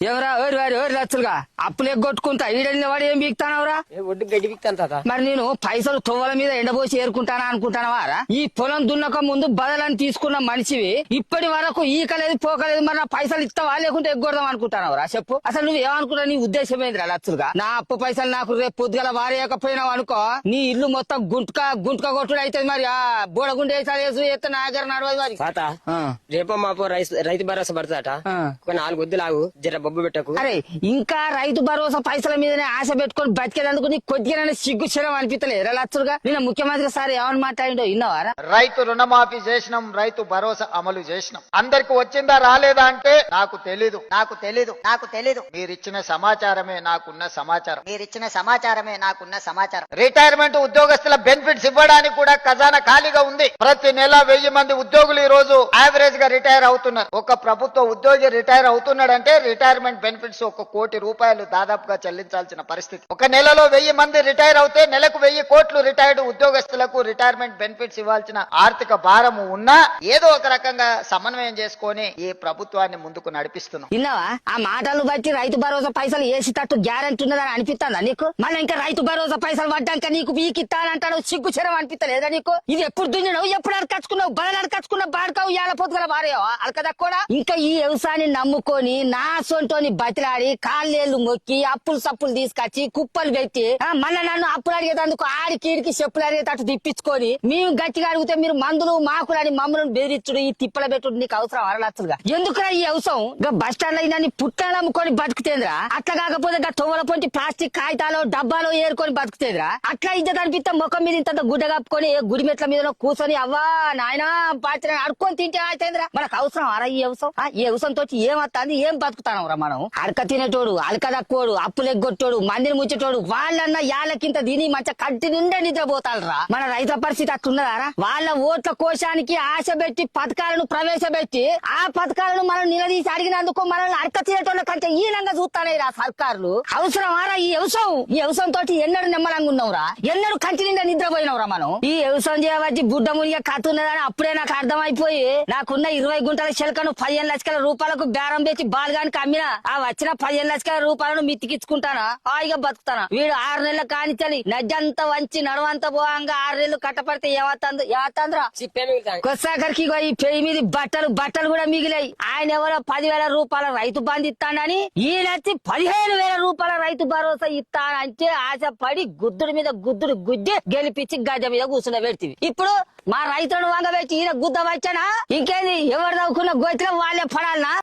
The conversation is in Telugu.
ఎవరా ఎవరు లచ్చలుగా అప్పులు ఎగ్గొట్టుకుంటా ఈడని వాడు ఏం బీక్తానవరా? ఒడ్డు గడ్డి బిక్తాను తాత. మరి నేను పైసలు తొవ్వల మీద ఎండబోసి ఏరుకుంటానా అనుకుంటానవారా? ఈ పొలం దున్నక ముందు బదలని తీసుకున్న మనిషివి ఇప్పటి వరకు ఈకలేదు పోకలేదు, మరి నా పైసలు ఇస్తావా లేకుంటే ఎగ్గొడదాం అనుకుంటానవరా? చెప్పు అసలు నువ్వు ఏమనుకుంటా? నీ ఉద్దేశం ఏందిరా లచ్చలుగా? నా అప్పు పైసలు నాకు రేపు పొద్దుగల వారేయకపోయినావు అనుకో, నీ ఇల్లు మొత్తం గుంటక కొట్టుడు అవుతుంది. మరి ఆ బోడగుండే ఎత్తే నా దగ్గర నడవదు మరి. తాత రేపో మాపో రైతు భరోసా పడుతుందట. ఒక 4 వద్దులాగు జర బొబ్బు పెట్టకు. అరే ఇంకా రైతు భరోసా పైసల మీదనే ఆశ పెట్టుకొని బతికేదందుకు నీకు కొద్దిగా సిగ్గు శరం అనిపించలేదు లచ్చలుగా? నిన్న ముఖ్యమంత్రి సార్ ఏమని మాట్లాడిండో విన్నావారా? రైతు రుణమాఫీ చేసినాం, రైతు భరోసా అమలు చేసినాం. అందరికి వచ్చిందా రాలేదా అంటే నాకు తెలీదు. మీరిచ్చిన సమాచారమే నాకున్న సమాచారం. రిటైర్మెంట్ ఉద్యోగస్తుల బెనిఫిట్స్ ఇవ్వడానికి కూడా ఖజానా ఖాళీగా ఉంది. ప్రతి నెల 1000 మంది ఉద్యోగులు ఈ రోజు యావరేజ్ గా రిటైర్ అవుతున్నారు. ఒక ప్రభుత్వ ఉద్యోగి రిటైర్ అవుతున్నాడంటే రిటైర్మెంట్ బెనిఫిట్స్ 1 కోటి రూపాయలు దాదాపుగా చెల్లించాల్సిన పరిస్థితి. ఒక నెలలో 1000 మంది రిటైర్ అవుతే నెలకు 1000 కోట్లు రిటైర్డ్ ఉద్యోగస్తులకు రిటైర్మెంట్ బెనిఫిట్స్ ఇవ్వాల్సిన ఆర్థిక భారము ఉన్నా ఏదో ఒక రకంగా సమన్వయం చేసుకొని ఈ ప్రభుత్వాన్ని ముందుకు నడిపిస్తున్నాం. విన్నావా? ఆ మాటలు బట్టి రైతు భరోసా పైసలు వేసేటట్టు గ్యారెంటీ ఉన్నదని అనిపిస్తుందా నీకు? మళ్ళీ ఇంకా రైతు భరోసా పైసలు పడ్డాక నీకు పీకిత్తానంటాడు, సిగ్గు చెరం అనిపిస్తలేదా నీకు? ఇది ఎప్పుడు దున్నినావు, ఎప్పుడు అడకచ్చుకున్నావు? బలం అడకచ్చుకున్నావు, బాడుకావు ఏళ్ళ పొద్దుగల భార్యవా అడకదక్కడా? ఇంకా ఈ వ్యవసాయాన్ని నమ్ముకొని నా సొంటోని బతిలాడి కాళ్ళేళ్లు మొక్కి అప్పులు సప్పులు తీసుకొచ్చి కుప్పలు పెట్టి మళ్ళీ నన్ను అప్పులు అడిగేటందుకు ఆడికి చెప్పులు అడిగేటట్టు తిప్పించుకొని మేము గట్టిగా అడిగితే మీరు మందులు మాకులని మమ్మల్ని బెదిరించుడు, ఈ తిప్పల పెట్టుడు నీకు అవసరం అరలచ్చులుగా? ఎందుకురా ఈ అవసరం? ఇంకా బస్ స్టాండ్ లో నన్ను పుట్టాలు అమ్ముకొని బతుకుతేంద్రా? అట్లా కాకపోతే తొవ్వల పొంటి ప్లాస్టిక్ కాగితాలు డబ్బాలో ఏరుకొని బతుకుతేంద్రా? అట్లా ఇజ్జత్ అనిపిస్తే ముఖం మీద ఇంత గుడ్డ కప్పుకొని గుడి మెట్ల మీద కూర్చొని అవ్వా నాయనా పాత్ర అడుకొని తింటే అయితేంద్రా? మనకు అవసరం అరా ఈ అవసరం? ఈ అవసరం తోటి ఏమత్తాంది, ఏం బతుకుతాం రా మనం? అడక తినేటోడు, అలక దక్కోడు, అప్పులు ఎగ్గొట్టోడు, మందిని ముచ్చేటోడు వాళ్ళన్నా యాళ్ళకింత దీని మంచి కంటి నిండా నిద్రపోతారా? మన రైతుల పరిస్థితి అట్లున్నదారా? వాళ్ళ ఓట్ల కోశానికి ఆశ పెట్టి పథకాలను ప్రవేశపెట్టి ఆ పథకాలను మనం నిలదీసి అడిగినందుకు మనల్ని అడక తినేటోళ్ళ కంటే ఈనంగా చూస్తానే రా సర్కారులు. అవసరం ఆరా ఈ వ్యవసాయం? ఈ వ్యవసాయం తోటి ఎన్నడూ నిమ్మలంగా ఉన్నావురా? ఎన్నడూ కంటి నిండా నిద్రపోయినవురా మనం? ఈ వ్యవసాయం చేయబట్టి బుడ్డ మునిగా కథ ఉన్నదని అప్పుడే నాకు అర్థమైపోయి నాకున్న 20 గుంటల శిలకను 15 లక్షల రూపాయలకు బేరం పెట్టి బాల్గానికి అమ్మినా ఆ వచ్చిన 15 లక్షల రూపాయలను మితికిచ్చుకుంటానా, హాయిగా బతుకుతానా? వీడు 6 నెలల కానిచని నజ్జంతా వంచి నడవంతా పోవంగా 6 నెలలు కట్టపడితే ఏమవుతుందిరా? కొస్సాకరికి ఈ పెయి మీద బట్టలు కూడా మిగిలాయి. ఆయన ఎవరో 10,000 రూపాయల రైతు బంధు ఇస్తానని ఈయనచ్చి 15,000 రూపాయల రైతు భరోసా ఇస్తానంటే ఆశపడి గుద్దుడి మీద గుద్ది గెలిపించి గడ్డ మీద కూర్చున్న పెడితే ఇప్పుడు మా రైతులను వంగబెట్టి ఈయన గుద్ద వచ్చానా? ఇంకేంది? ఎవరు దవ్వుకున్న గోతిలో వాళ్ళే పడాలనా?